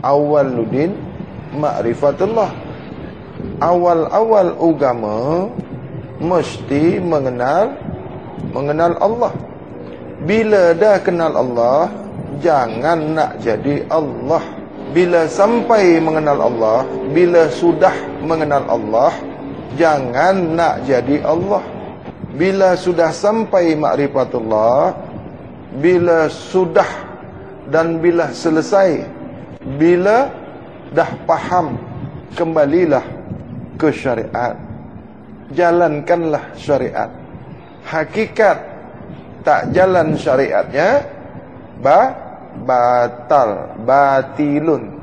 Awwaluddin ma'rifatullah. Awal-awal agama mesti mengenal Allah. Bila dah kenal Allah, jangan nak jadi Allah. Bila sampai mengenal Allah, bila sudah mengenal Allah, jangan nak jadi Allah. Bila sudah sampai ma'rifatullah, bila sudah dan bila selesai, bila dah faham, kembalilah ke syariat. Jalankanlah syariat. Hakikat tak jalan syariatnya, batilun.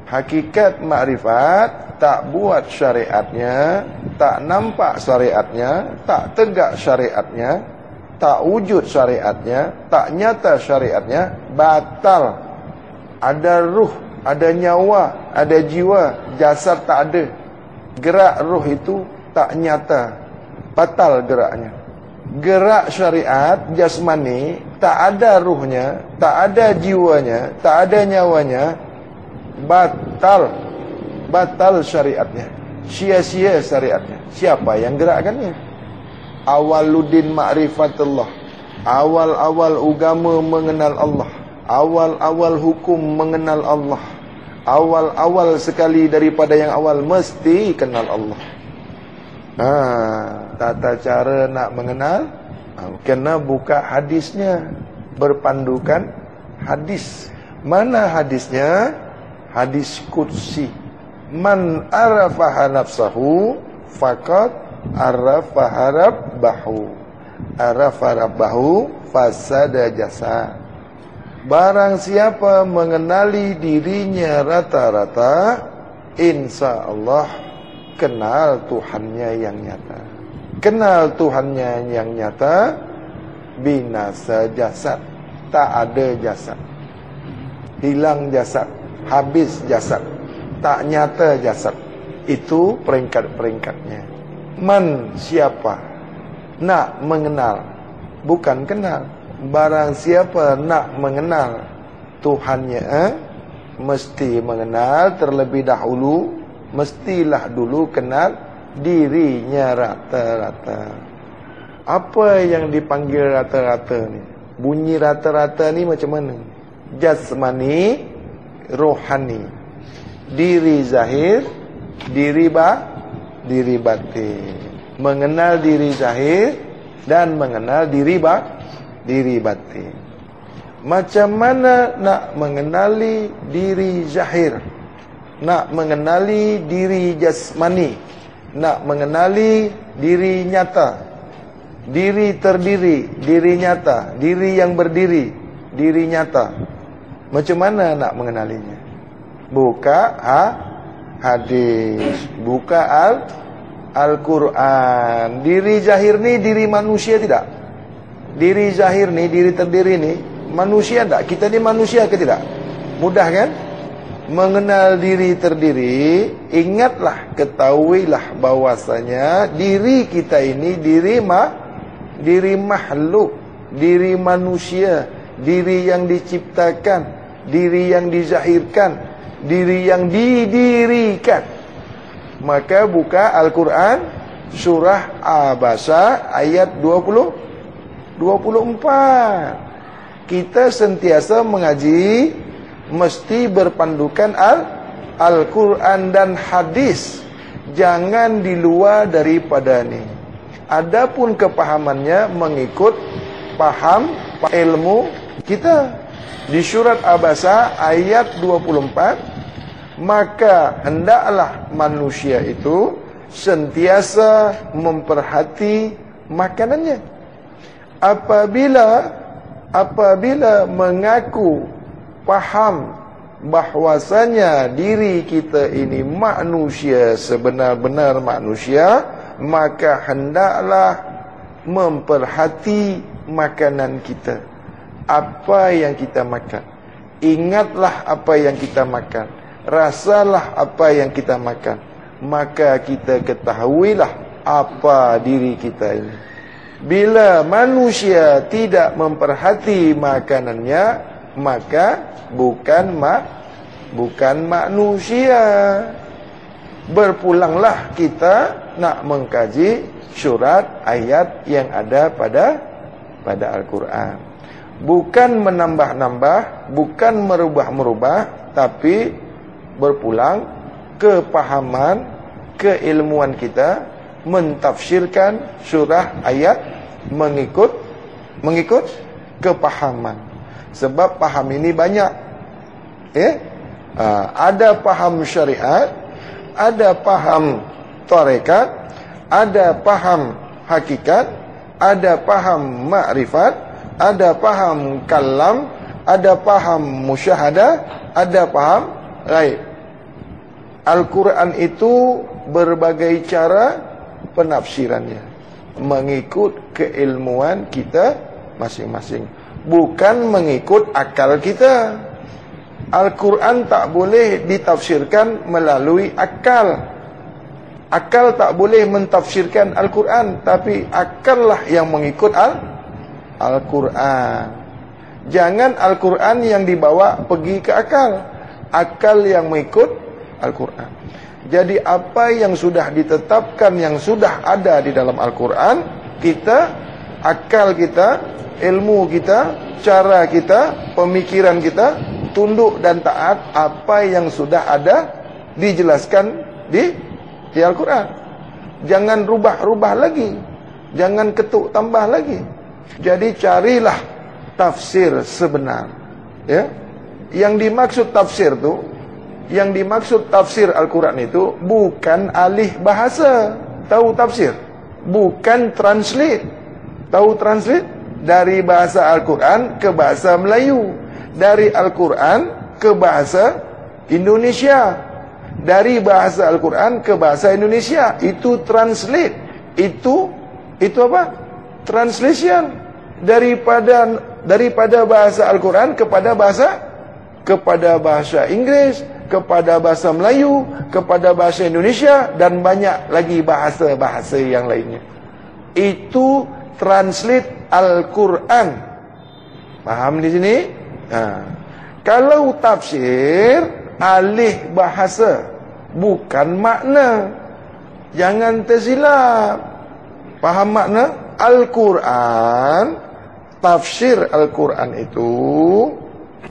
Hakikat makrifat tak buat syariatnya, tak nampak syariatnya, tak tegak syariatnya, tak wujud syariatnya, tak nyata syariatnya, batal. Ada ruh, ada nyawa, ada jiwa, jasad tak ada. Gerak ruh itu tak nyata, batal geraknya. Gerak syariat jasmani tak ada ruhnya, tak ada jiwanya, tak ada nyawanya, batal syariatnya, sia-sia syariatnya. Siapa yang gerakkannya? Awwaluddin ma'rifatullah. Awal-awal agama mengenal Allah, awal-awal hukum mengenal Allah, awal-awal sekali daripada yang awal mesti kenal Allah. Tata cara nak mengenal, kena buka hadisnya, berpandukan hadis. Mana hadisnya? Hadis qudsi. Man arafaha nafsahu faqad arafaha rabbahu. Arafa rabbahu fasada jasa. Barang siapa mengenali dirinya rata-rata, insya Allah kenal Tuhannya yang nyata. Kenal Tuhannya yang nyata, binasa jasad. Tak ada jasad, hilang jasad, habis jasad, tak nyata jasad. Itu peringkat-peringkatnya. Man, siapa nak mengenal, bukan kenal. Barang siapa nak mengenal Tuhannya, mesti mengenal terlebih dahulu. Mestilah dulu kenal dirinya rata-rata. Apa yang dipanggil rata-rata ni? Bunyi rata-rata ni macam mana? Jasmani, rohani. Diri zahir, diri batin. Mengenal diri zahir dan mengenal diri batin. Macam mana nak mengenali diri zahir? Nak mengenali diri jasmani, nak mengenali diri nyata, diri terdiri, diri nyata, diri yang berdiri, diri nyata. Macam mana nak mengenalinya? Buka hadis, buka Al-Quran. Diri zahir ni diri manusia tidak? Diri zahir ni, diri terdiri ni manusia tak? Kita ni manusia ke tidak? Mudah kan? Mengenal diri terdiri, ingatlah, ketahuilah bahwasanya diri kita ini diri makhluk, diri manusia, diri yang diciptakan, diri yang dizahirkan, diri yang didirikan. Maka buka Al-Quran surah Abasa ayat 24. Kita sentiasa mengaji mesti berpandukan Al-Quran dan hadis. Jangan di luar daripada ni. Adapun kepahamannya mengikut paham ilmu kita. Di surat Abasa ayat 24, maka hendaklah manusia itu sentiasa memperhati makanannya. Apabila mengaku faham bahwasanya diri kita ini manusia, sebenar-benar manusia, maka hendaklah memperhati makanan kita. Apa yang kita makan, ingatlah apa yang kita makan, rasalah apa yang kita makan, maka kita ketahuilah apa diri kita ini. Bila manusia tidak memperhati makanannya, maka bukan manusia. Berpulanglah kita nak mengkaji surat ayat yang ada pada Al-Quran. Bukan menambah-nambah, bukan merubah-merubah, tapi berpulang kepahaman, keilmuan kita, mentafsirkan surah ayat mengikut kepahaman. Sebab paham ini banyak. Ada paham syariat, ada paham tarekat, ada paham hakikat, ada paham makrifat, ada paham kalam, ada paham musyahadah, ada paham ghaib. Al-Quran itu berbagai cara penafsirannya, mengikut keilmuan kita masing-masing, bukan mengikut akal kita. Al-Quran tak boleh ditafsirkan melalui akal. Akal tak boleh mentafsirkan Al-Quran, tapi akal lah yang mengikut Al-Quran. Jangan Al-Quran yang dibawa pergi ke akal, akal yang mengikut Al-Quran. Jadi apa yang sudah ditetapkan, yang sudah ada di dalam Al-Quran, kita, akal kita, ilmu kita, cara kita, pemikiran kita, tunduk dan taat apa yang sudah ada dijelaskan di Al-Quran. Jangan rubah-rubah lagi, jangan ketuk tambah lagi. Jadi carilah tafsir sebenar. Ya, yang dimaksud tafsir tu, yang dimaksud tafsir Al-Quran itu bukan alih bahasa. Tahu tafsir? Bukan translate. Tahu translate? Dari bahasa Al-Quran ke bahasa Melayu, dari Al-Quran ke bahasa Indonesia, dari bahasa Al-Quran ke bahasa Indonesia. Itu translate. Itu apa? Translation. Daripada bahasa Al-Quran kepada bahasa Inggris, kepada bahasa Melayu, kepada bahasa Indonesia, dan banyak lagi bahasa-bahasa yang lainnya. Itu translate Al-Quran. Paham di sini? Kalau tafsir, alih bahasa, bukan makna. Jangan tersilap. Paham makna? Al-Quran, tafsir Al-Quran itu,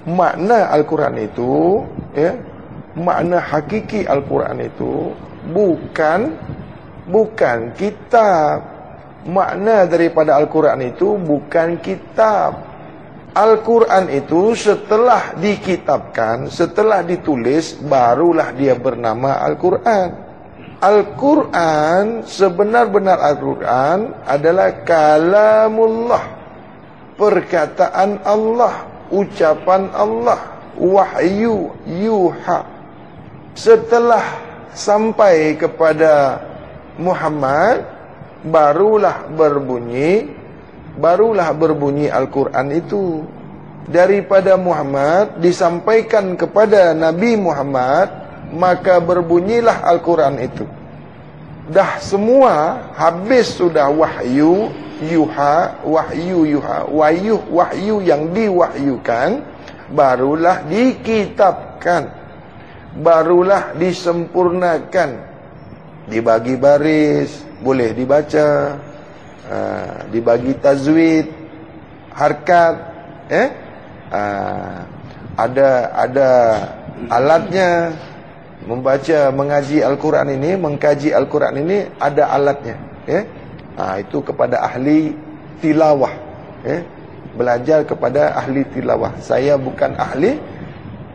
makna Al-Quran itu, ya, makna hakiki Al-Quran itu bukan kitab. Makna daripada Al-Quran itu bukan kitab. Al-Quran itu setelah dikitabkan, setelah ditulis, barulah dia bernama Al-Quran. Al-Quran, sebenar-benar Al-Quran adalah kalamullah, perkataan Allah, ucapan Allah, wahyu, yuha. Setelah sampai kepada Muhammad, barulah berbunyi Al-Quran itu. Daripada Muhammad disampaikan kepada Nabi Muhammad, maka berbunyilah Al-Quran itu. Dah semua habis sudah wahyu, yuha, wahyu yang diwahyukan, barulah dkitabkan, barulah disempurnakan, dibagi baris, boleh dibaca, dibagi tajwid, harkat, ada alatnya. Membaca, mengaji Al-Quran ini, mengkaji Al-Quran ini ada alatnya, itu kepada ahli tilawah, belajar kepada ahli tilawah. Saya bukan ahli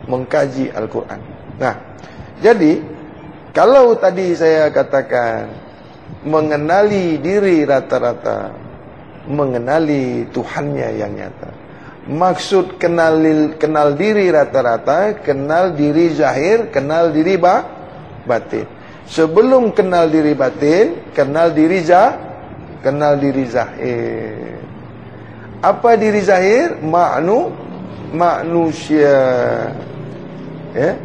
mengkaji Al-Quran. Nah, jadi kalau tadi saya katakan mengenali diri rata-rata, mengenali Tuhannya yang nyata. Maksud kenal diri rata-rata, kenal diri zahir, kenal diri batin. Sebelum kenal diri batin, kenal diri zahir. Apa diri zahir? Manusia. Ya.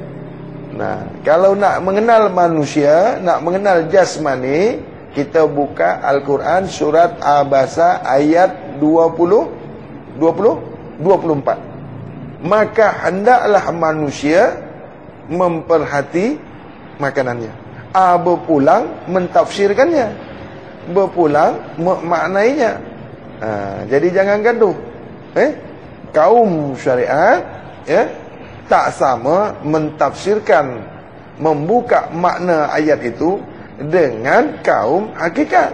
Nah, kalau nak mengenal manusia, nak mengenal jasmani, kita buka Al-Quran surat Abasa ayat 24. Maka hendaklah manusia memperhati makanannya. A berpulang mentafsirkannya, berpulang memaknainya. Jadi jangan gaduh. Kaum syariat tak sama mentafsirkan, membuka makna ayat itu dengan kaum hakikat.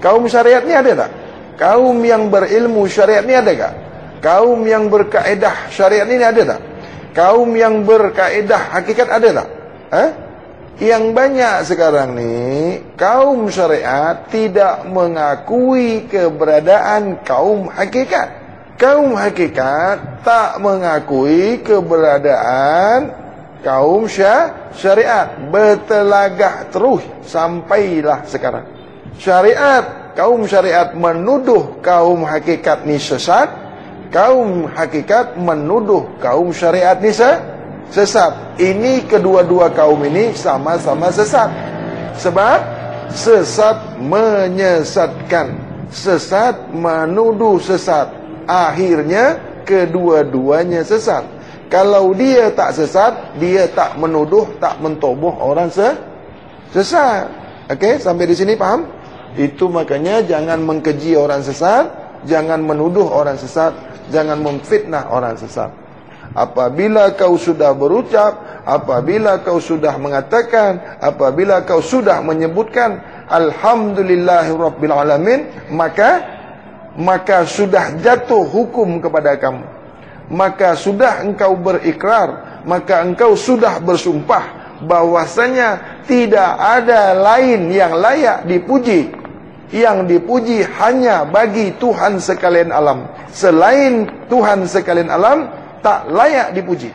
Kaum syariat ni ada tak? Kaum yang berilmu syariat ni ada tak? Kaum yang berkaedah syariat ni ada tak? Kaum yang berkaedah hakikat ada tak? Yang banyak sekarang ni kaum syariat tidak mengakui keberadaan kaum hakikat. Kaum hakikat tak mengakui keberadaan kaum syariat. Bertelagah terus sampailah sekarang. Kaum syariat menuduh kaum hakikat ni sesat. Kaum hakikat menuduh kaum syariat ni sesat. Ini kedua-dua kaum ini sama-sama sesat. Sebab sesat menyesatkan, sesat menuduh sesat. Akhirnya kedua-duanya sesat. Kalau dia tak sesat, dia tak menuduh, tak mentoboh orang sesat. Okey, sampai di sini faham? Itu makanya jangan mengkeji orang sesat, jangan menuduh orang sesat, jangan memfitnah orang sesat. Apabila kau sudah berucap, apabila kau sudah mengatakan, apabila kau sudah menyebutkan alhamdulillahirabbil alamin, maka sudah jatuh hukum kepada kamu. Maka sudah engkau berikrar, maka engkau sudah bersumpah bahwasanya tidak ada lain yang layak dipuji. Yang dipuji hanya bagi Tuhan sekalian alam. Selain Tuhan sekalian alam tak layak dipuji.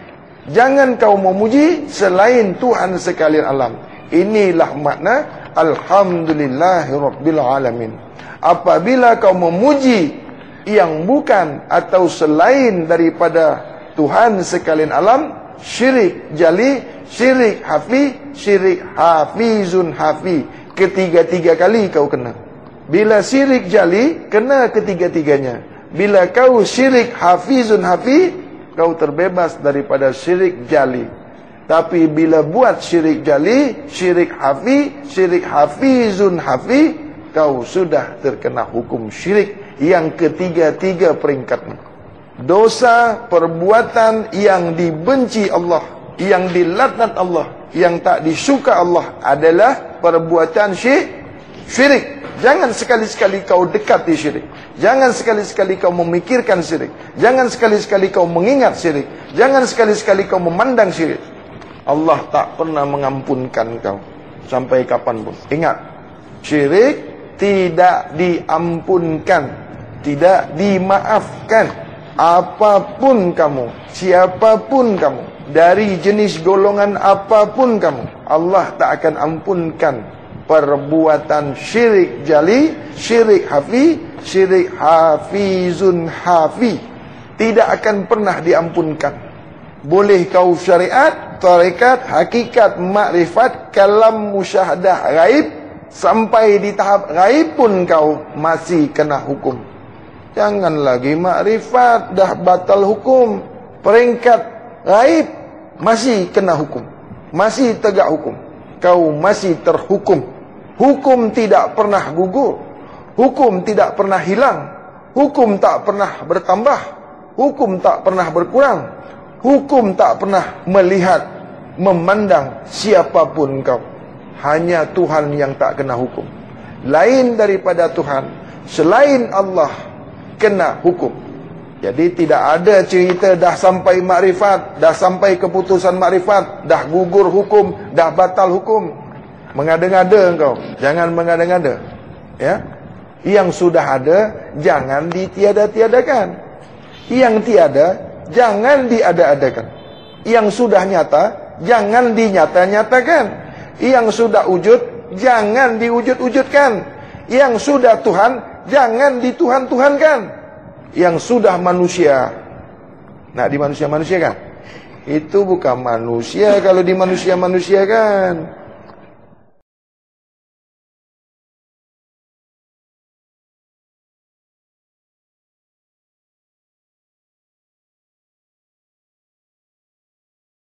Jangan kau memuji selain Tuhan sekalian alam. Inilah makna alhamdulillahirabbil alamin. Apabila kau memuji yang bukan atau selain daripada Tuhan sekalian alam, syirik jali, syirik hafi, syirik hafizun hafi. Ketiga-tiga kali kau kena. Bila syirik jali, kena ketiga-tiganya. Bila kau syirik hafizun hafi, kau terbebas daripada syirik jali. Tapi bila buat syirik jali, syirik hafi, syirik hafizun hafi, kau sudah terkena hukum syirik yang ketiga-tiga peringkatnya. Dosa perbuatan yang dibenci Allah, yang dilaknat Allah, yang tak disuka Allah adalah perbuatan syirik. Jangan sekali-sekali kau dekati syirik. Jangan sekali-sekali kau memikirkan syirik. Jangan sekali-sekali kau mengingat syirik. Jangan sekali-sekali kau memandang syirik. Allah tak pernah mengampunkan kau sampai kapanpun. Ingat, syirik tidak diampunkan, tidak dimaafkan. Apapun kamu, siapapun kamu, dari jenis golongan apapun kamu, Allah tak akan ampunkan perbuatan syirik jali, syirik hafi, syirik hafizun hafi. Tidak akan pernah diampunkan. Boleh kau syariat, tarekat, hakikat, makrifat, kalam, musyahadah, gaib, sampai di tahap gaib pun kau masih kena hukum. Jangan lagi makrifat, dah batal hukum. Peringkat gaib masih kena hukum, masih tegak hukum. Kau masih terhukum. Hukum tidak pernah gugur. Hukum tidak pernah hilang. Hukum tak pernah bertambah. Hukum tak pernah berkurang. Hukum tak pernah melihat, memandang siapapun kau. Hanya Tuhan yang tak kena hukum. Lain daripada Tuhan, selain Allah, kena hukum. Jadi tidak ada cerita dah sampai makrifat, dah sampai keputusan makrifat, dah gugur hukum, dah batal hukum. Mengada-ngada engkau, jangan mengada-ngada. Ya, yang sudah ada jangan ditiada-tiadakan. Yang tiada jangan diada-adakan. Yang sudah nyata jangan dinyata-nyatakan. Yang sudah wujud jangan diwujud-wujudkan. Yang sudah Tuhan jangan dituhan-tuhankan. Yang sudah manusia, nak dimanusia-manusiakan. Itu bukan manusia kalau dimanusia-manusiakan.